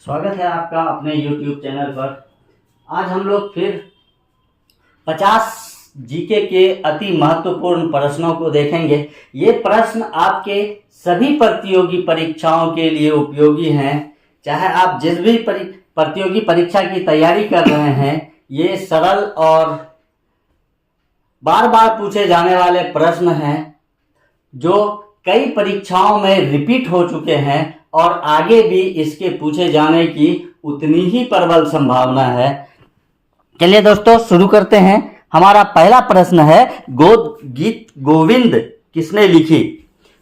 स्वागत है आपका अपने YouTube चैनल पर। आज हम लोग फिर 50 जीके के अति महत्वपूर्ण प्रश्नों को देखेंगे। ये प्रश्न आपके सभी प्रतियोगी परीक्षाओं के लिए उपयोगी हैं। चाहे आप जिस भी प्रतियोगी परीक्षा की तैयारी कर रहे हैं, ये सरल और बार बार पूछे जाने वाले प्रश्न हैं जो कई परीक्षाओं में रिपीट हो चुके हैं और आगे भी इसके पूछे जाने की उतनी ही प्रबल संभावना है। चलिए दोस्तों शुरू करते हैं। हमारा पहला प्रश्न है, गीत गोविंद किसने लिखी?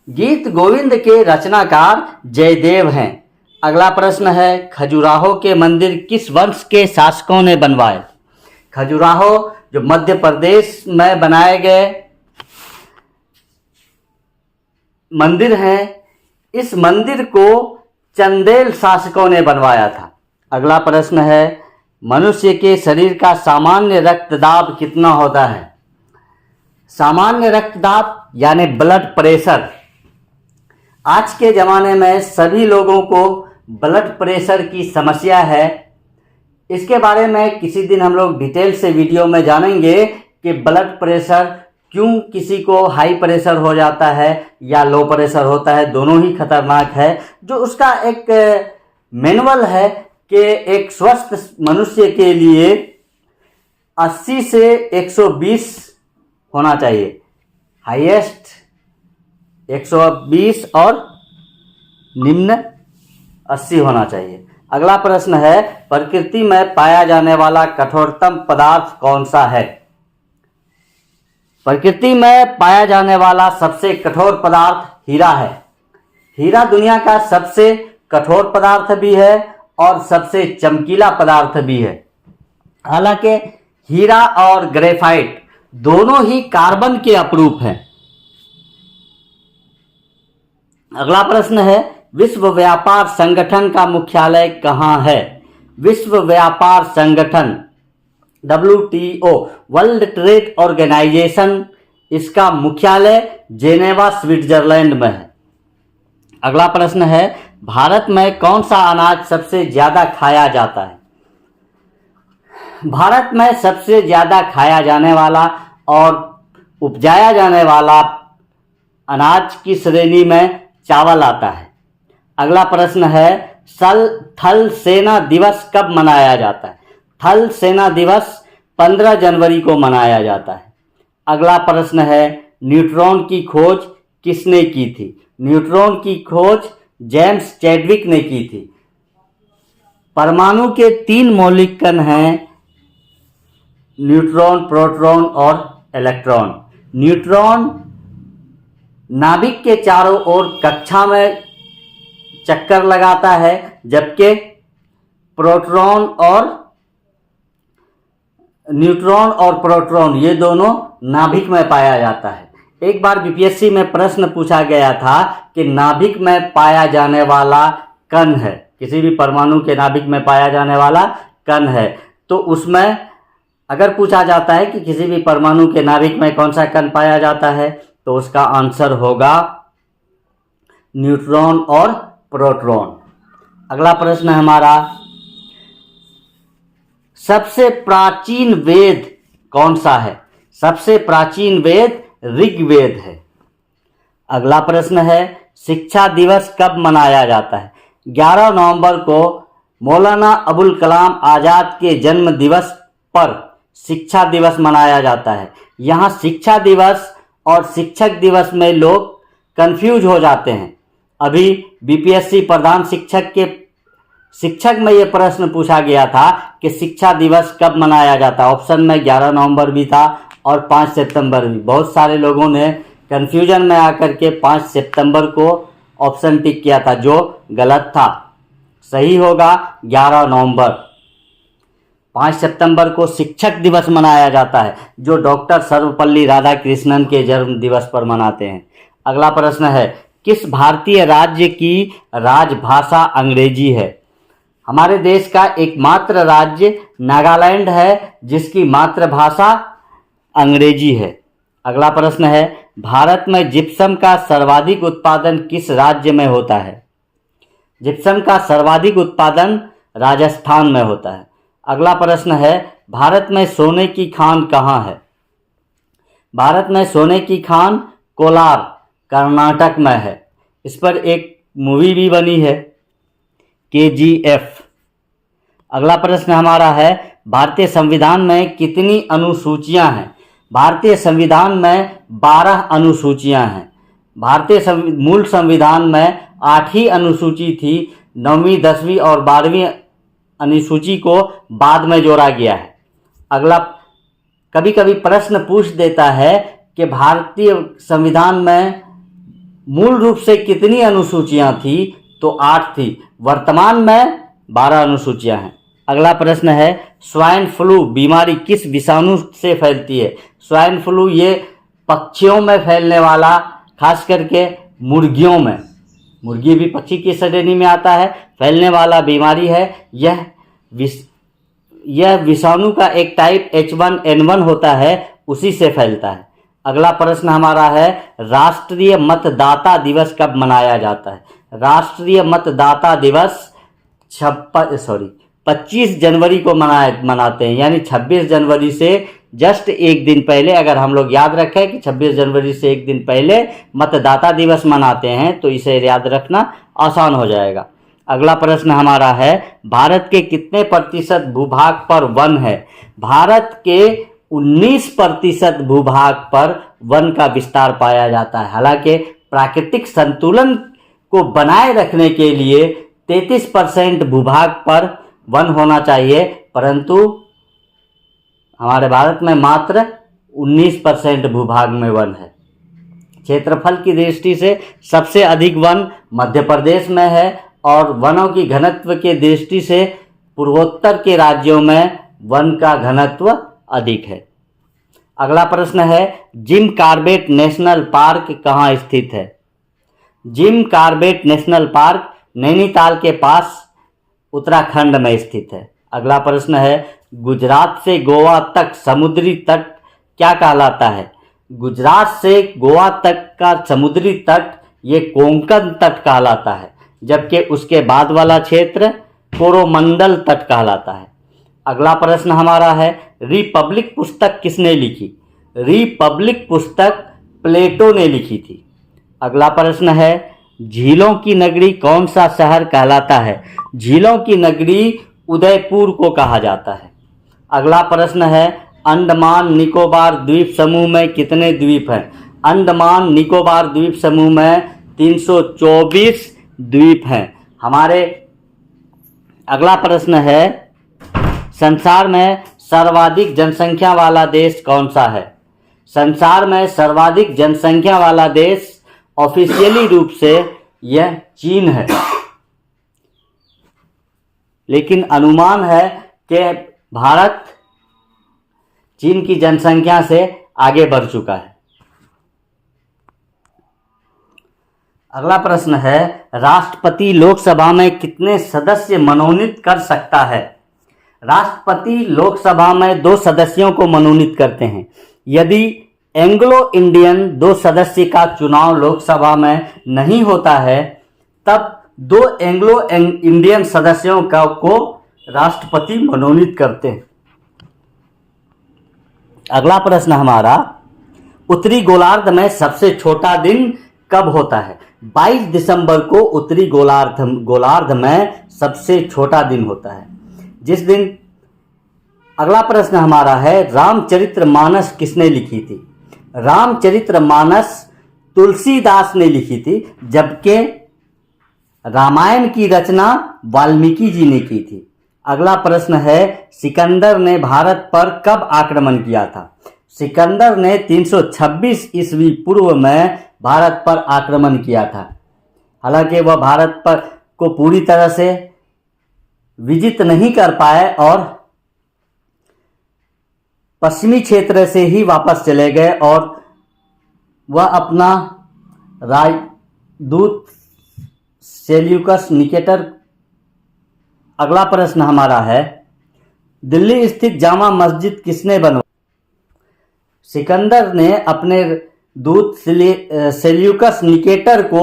गीत गोविंद के रचनाकार जयदेव हैं। अगला प्रश्न है, खजुराहो के मंदिर किस वंश के शासकों ने बनवाए? खजुराहो जो मध्य प्रदेश में बनाए गए मंदिर है, इस मंदिर को चंदेल शासकों ने बनवाया था। अगला प्रश्न है, मनुष्य के शरीर का सामान्य रक्तदाब कितना होता है? सामान्य रक्तदाब यानी ब्लड प्रेशर। आज के ज़माने में सभी लोगों को ब्लड प्रेशर की समस्या है। इसके बारे में किसी दिन हम लोग डिटेल से वीडियो में जानेंगे कि ब्लड प्रेशर क्यों किसी को हाई प्रेशर हो जाता है या लो प्रेशर होता है, दोनों ही खतरनाक है। जो उसका एक मैनुअल है कि एक स्वस्थ मनुष्य के लिए 80 से 120 होना चाहिए, हाईएस्ट 120 और निम्न 80 होना चाहिए। अगला प्रश्न है, प्रकृति में पाया जाने वाला कठोरतम पदार्थ कौन सा है? प्रकृति में पाया जाने वाला सबसे कठोर पदार्थ हीरा है। हीरा दुनिया का सबसे कठोर पदार्थ भी है और सबसे चमकीला पदार्थ भी है। हालांकि हीरा और ग्रेफाइट दोनों ही कार्बन के अपरूप हैं। अगला प्रश्न है, विश्व व्यापार संगठन का मुख्यालय कहाँ है? विश्व व्यापार संगठन WTO वर्ल्ड ट्रेड ऑर्गेनाइजेशन, इसका मुख्यालय जेनेवा स्विट्जरलैंड में है। अगला प्रश्न है, भारत में कौन सा अनाज सबसे ज्यादा खाया जाता है? भारत में सबसे ज्यादा खाया जाने वाला और उपजाया जाने वाला अनाज की श्रेणी में चावल आता है। अगला प्रश्न है, थल सेना दिवस कब मनाया जाता है? थल सेना दिवस 15 जनवरी को मनाया जाता है। अगला प्रश्न है, न्यूट्रॉन की खोज किसने की थी? न्यूट्रॉन की खोज जेम्स चैडविक ने की थी। परमाणु के 3 मौलिक कण हैं, न्यूट्रॉन, प्रोटॉन और इलेक्ट्रॉन। न्यूट्रॉन नाभिक के चारों ओर कक्षा में चक्कर लगाता है, जबकि न्यूट्रॉन और प्रोटॉन ये दोनों नाभिक में पाया जाता है। एक बार बीपीएससी में प्रश्न पूछा गया था कि नाभिक में पाया जाने वाला कण है, किसी भी परमाणु के नाभिक में पाया जाने वाला कण है, तो उसमें अगर पूछा जाता है कि किसी भी परमाणु के नाभिक में कौन सा कण पाया जाता है, तो उसका आंसर होगा न्यूट्रॉन और प्रोटॉन। अगला प्रश्न है हमारा, सबसे प्राचीन वेद कौन सा है? सबसे प्राचीन वेद ऋग्वेद है। अगला प्रश्न है, शिक्षा दिवस कब मनाया जाता है? 11 नवंबर को मौलाना अबुल कलाम आजाद के जन्म दिवस पर शिक्षा दिवस मनाया जाता है। यहाँ शिक्षा दिवस और शिक्षक दिवस में लोग कंफ्यूज हो जाते हैं। अभी बीपीएससी प्रधान शिक्षक में ये प्रश्न पूछा गया था कि शिक्षा दिवस कब मनाया जाता है। ऑप्शन में 11 नवंबर भी था और 5 सितंबर भी। बहुत सारे लोगों ने कंफ्यूजन में आकर के 5 सितंबर को ऑप्शन टिक किया था, जो गलत था। सही होगा 11 नवंबर। 5 सितंबर को शिक्षक दिवस मनाया जाता है, जो डॉक्टर सर्वपल्ली राधाकृष्णन के जन्म दिवस पर मनाते हैं। अगला प्रश्न है, किस भारतीय राज्य की राजभाषा अंग्रेजी है? हमारे देश का एकमात्र राज्य नागालैंड है, जिसकी मातृभाषा अंग्रेजी है। अगला प्रश्न है, भारत में जिप्सम का सर्वाधिक उत्पादन किस राज्य में होता है? जिप्सम का सर्वाधिक उत्पादन राजस्थान में होता है। अगला प्रश्न है, भारत में सोने की खान कहाँ है? भारत में सोने की खान कोलार कर्नाटक में है। इस पर एक मूवी भी बनी है, KGF। अगला प्रश्न हमारा है, भारतीय संविधान में कितनी अनुसूचियां हैं? भारतीय संविधान में 12 अनुसूचियां हैं। मूल संविधान में 8 ही अनुसूची थी। 9वीं 10वीं और 12वीं अनुसूची को बाद में जोड़ा गया है। अगला, कभी कभी प्रश्न पूछ देता है कि भारतीय संविधान में मूल रूप से कितनी अनुसूचियां थी, तो 8 थी। वर्तमान में 12 अनुसूचियां हैं। अगला प्रश्न है, स्वाइन फ्लू बीमारी किस विषाणु से फैलती है? स्वाइन फ्लू ये पक्षियों में फैलने वाला, खास करके मुर्गियों में, मुर्गी भी पक्षी की श्रेणी में आता है, फैलने वाला बीमारी है। यह विषाणु का एक टाइप H1N1 होता है, उसी से फैलता है। अगला प्रश्न हमारा है, राष्ट्रीय मतदाता दिवस कब मनाया जाता है? राष्ट्रीय मतदाता दिवस 25 जनवरी को मनाते हैं, यानी 26 जनवरी से जस्ट एक दिन पहले। अगर हम लोग याद रखें कि 26 जनवरी से एक दिन पहले मतदाता दिवस मनाते हैं, तो इसे याद रखना आसान हो जाएगा। अगला प्रश्न हमारा है, भारत के कितने प्रतिशत भूभाग पर वन है? भारत के 19% भूभाग पर वन का विस्तार पाया जाता है। हालांकि प्राकृतिक संतुलन को बनाए रखने के लिए 33% भूभाग पर वन होना चाहिए, परंतु हमारे भारत में मात्र 19% भूभाग में वन है। क्षेत्रफल की दृष्टि से सबसे अधिक वन मध्य प्रदेश में है, और वनों की घनत्व के दृष्टि से पूर्वोत्तर के राज्यों में वन का घनत्व अधिक है। अगला प्रश्न है, जिम कॉर्बेट नेशनल पार्क कहाँ स्थित है? Jim Corbett national park Nainital के पास उत्तराखंड में स्थित है। अगला प्रश्न है, गुजरात से गोवा तक समुद्री तट क्या कहलाता है? गुजरात से गोवा तक का समुद्री तट ये कोंकण तट कहलाता है, जबकि उसके बाद वाला क्षेत्र कोरोमंडल तट कहलाता है। अगला प्रश्न हमारा है, रिपब्लिक पुस्तक किसने लिखी? रिपब्लिक पुस्तक प्लेटो ने लिखी थी। अगला प्रश्न है, झीलों की नगरी कौन सा शहर कहलाता है? झीलों की नगरी उदयपुर को कहा जाता है। अगला प्रश्न है, अंडमान निकोबार द्वीप समूह में कितने द्वीप हैं? अंडमान निकोबार द्वीप समूह में 324 द्वीप हैं हमारे। अगला प्रश्न है, संसार में सर्वाधिक जनसंख्या वाला देश कौन सा है? संसार में सर्वाधिक जनसंख्या वाला देश ऑफिशियली रूप से यह चीन है, लेकिन अनुमान है कि भारत चीन की जनसंख्या से आगे बढ़ चुका है। अगला प्रश्न है, राष्ट्रपति लोकसभा में कितने सदस्य मनोनीत कर सकता है? राष्ट्रपति लोकसभा में 2 सदस्यों को मनोनीत करते हैं। यदि एंग्लो इंडियन 2 सदस्य का चुनाव लोकसभा में नहीं होता है, तब 2 एंग्लो इंडियन सदस्यों को राष्ट्रपति मनोनीत करते हैं। अगला प्रश्न हमारा, उत्तरी गोलार्ध में सबसे छोटा दिन कब होता है? 22 दिसंबर को उत्तरी गोलार्ध में सबसे छोटा दिन होता है, जिस दिन। अगला प्रश्न हमारा है, रामचरितमानस किसने लिखी थी? रामचरितमानस तुलसीदास ने लिखी थी, जबकि रामायण की रचना वाल्मीकि जी ने की थी। अगला प्रश्न है, सिकंदर ने भारत पर कब आक्रमण किया था? सिकंदर ने 326 ईस्वी पूर्व में भारत पर आक्रमण किया था। हालांकि वह भारत पर को पूरी तरह से विजित नहीं कर पाए और पश्चिमी क्षेत्र से ही वापस चले गए, और वह अपना राजदूत सेल्यूकस निकेटर। अगला प्रश्न हमारा है, दिल्ली स्थित जामा मस्जिद किसने बनवाई? सिकंदर ने अपने दूत सेल्यूकस निकेटर को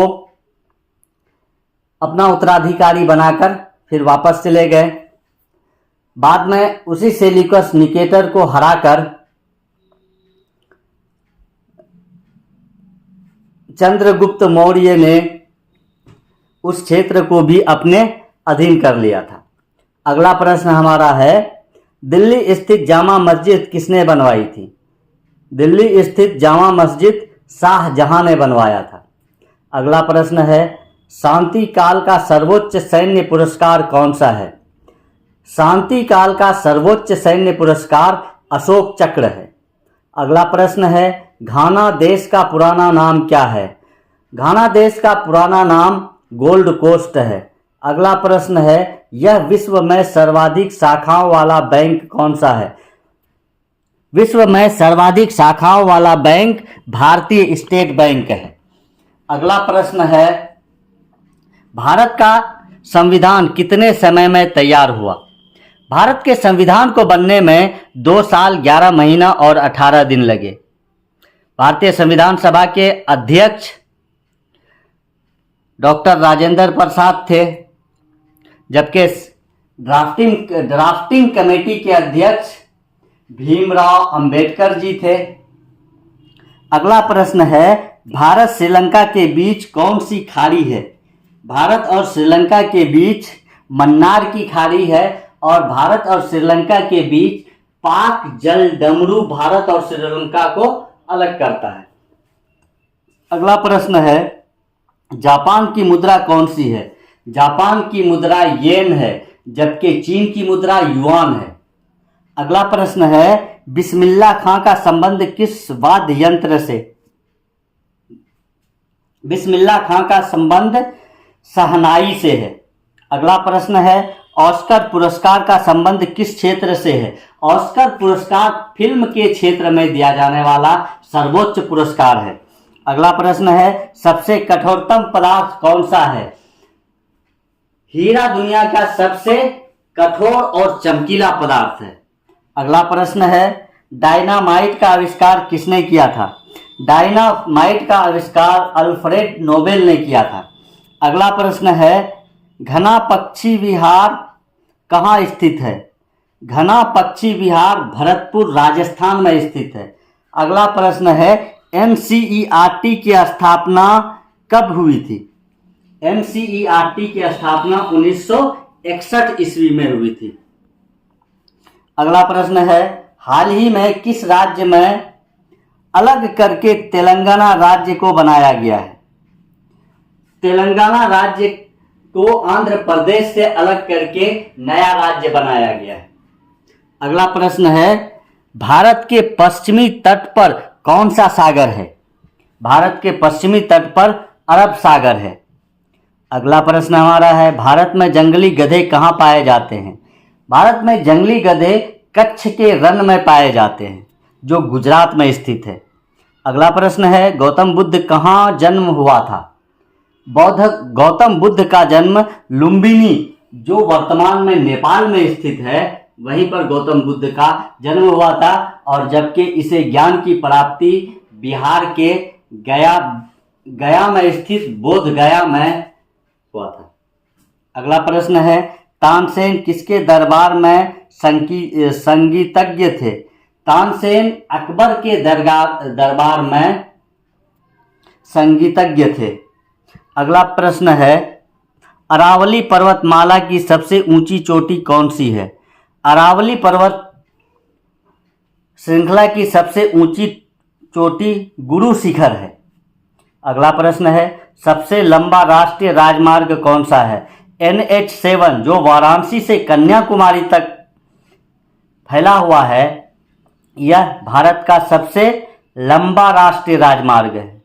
अपना उत्तराधिकारी बनाकर फिर वापस चले गए। बाद में उसी सेल्यूकस निकेटर को हराकर चंद्रगुप्त मौर्य ने उस क्षेत्र को भी अपने अधीन कर लिया था। अगला प्रश्न हमारा है, दिल्ली स्थित जामा मस्जिद किसने बनवाई थी? दिल्ली स्थित जामा मस्जिद शाहजहां ने बनवाया था। अगला प्रश्न है, शांति काल का सर्वोच्च सैन्य पुरस्कार कौन सा है? शांति काल का सर्वोच्च सैन्य पुरस्कार अशोक चक्र है। अगला प्रश्न है, घाना देश का पुराना नाम क्या है? घाना देश का पुराना नाम गोल्ड कोस्ट है। अगला प्रश्न है, यह विश्व में सर्वाधिक शाखाओं वाला बैंक कौन सा है? विश्व में सर्वाधिक शाखाओं वाला बैंक भारतीय स्टेट बैंक है। अगला प्रश्न है, भारत का संविधान कितने समय में तैयार हुआ? भारत के संविधान को बनने में 2 साल 11 महीना और 18 दिन लगे। भारतीय संविधान सभा के अध्यक्ष डॉक्टर राजेंद्र प्रसाद थे, जबकि ड्राफ्टिंग कमेटी के अध्यक्ष भीमराव अंबेडकर जी थे। अगला प्रश्न है, भारत श्रीलंका के बीच कौन सी खाड़ी है? भारत और श्रीलंका के बीच मन्नार की खाड़ी है और भारत और श्रीलंका के बीच पाक जल डमरू भारत और श्रीलंका को अलग करता है। अगला प्रश्न है, जापान की मुद्रा कौन सी है? जापान की मुद्रा येन है, जबकि चीन की मुद्रा युआन है। अगला प्रश्न है, बिस्मिल्लाह खां का संबंध किस वाद्य यंत्र से? बिस्मिल्लाह खां का संबंध शहनाई से है। अगला प्रश्न है, ऑस्कर पुरस्कार का संबंध किस क्षेत्र से है? ऑस्कर पुरस्कार फिल्म के क्षेत्र में दिया जाने वाला सर्वोच्च पुरस्कार है। अगला प्रश्न है, सबसे कठोरतम पदार्थ कौन सा है? हीरा दुनिया का सबसे कठोर और चमकीला पदार्थ है। अगला प्रश्न है, डायनामाइट का आविष्कार किसने किया था? डायनामाइट का आविष्कार अल्फ्रेड नोबेल ने किया था। अगला प्रश्न है, घना पक्षी विहार कहाँ स्थित है? घना पक्षी विहार भरतपुर राजस्थान में स्थित है। अगला प्रश्न है, एनसीईआरटी की स्थापना कब हुई थी? एनसीईआरटी की स्थापना 1961 ईस्वी में हुई थी। अगला प्रश्न है, हाल ही में किस राज्य में अलग करके तेलंगाना राज्य को बनाया गया है? तेलंगाना राज्य को आंध्र प्रदेश से अलग करके नया राज्य बनाया गया है। अगला प्रश्न है, भारत के पश्चिमी तट पर कौन सा सागर है? भारत के पश्चिमी तट पर अरब सागर है। अगला प्रश्न हमारा है, भारत में जंगली गधे कहाँ पाए जाते हैं? भारत में जंगली गधे कच्छ के रण में पाए जाते हैं, जो गुजरात में स्थित है। अगला प्रश्न है, गौतम बुद्ध कहाँ जन्म हुआ था? गौतम बुद्ध का जन्म लुम्बिनी, जो वर्तमान में नेपाल में स्थित है, वहीं पर गौतम बुद्ध का जन्म हुआ था। और जबकि इसे ज्ञान की प्राप्ति बिहार के गया में स्थित बोध गया में हुआ था। अगला प्रश्न है, तानसेन किसके दरबार में संगीतज्ञ थे? तानसेन अकबर के दरबार में संगीतज्ञ थे। अगला प्रश्न है, अरावली पर्वतमाला की सबसे ऊंची चोटी कौन सी है? अरावली पर्वत श्रृंखला की सबसे ऊंची चोटी गुरु शिखर है। अगला प्रश्न है, सबसे लंबा राष्ट्रीय राजमार्ग कौन सा है? NH7, जो वाराणसी से कन्याकुमारी तक फैला हुआ है, यह भारत का सबसे लंबा राष्ट्रीय राजमार्ग है।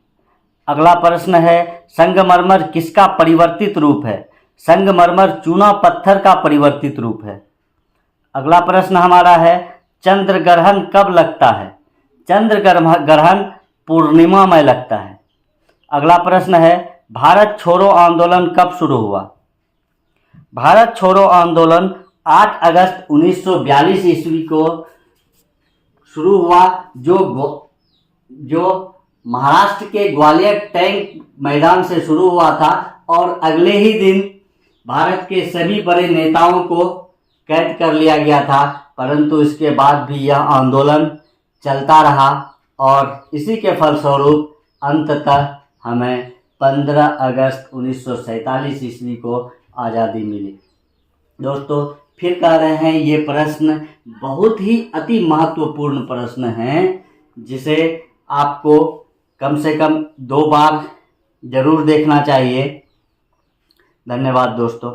अगला प्रश्न है, संगमरमर किसका परिवर्तित रूप है? संगमरमर चूना पत्थर का परिवर्तित रूप है। अगला प्रश्न हमारा है, चंद्र ग्रहण कब लगता है? चंद्र ग्रहण पूर्णिमा में लगता है। अगला प्रश्न है, भारत छोड़ो आंदोलन कब शुरू हुआ? भारत छोड़ो आंदोलन 8 अगस्त 1942 ईस्वी को शुरू हुआ, जो महाराष्ट्र के ग्वालियर टैंक मैदान से शुरू हुआ था और अगले ही दिन भारत के सभी बड़े नेताओं को कैद कर लिया गया था, परंतु इसके बाद भी यह आंदोलन चलता रहा और इसी के फलस्वरूप अंततः हमें 15 अगस्त 1947 ईस्वी को आज़ादी मिली। दोस्तों, फिर कह रहे हैं ये प्रश्न बहुत ही अति महत्वपूर्ण प्रश्न है, जिसे आपको कम से कम 2 बार जरूर देखना चाहिए। धन्यवाद दोस्तों।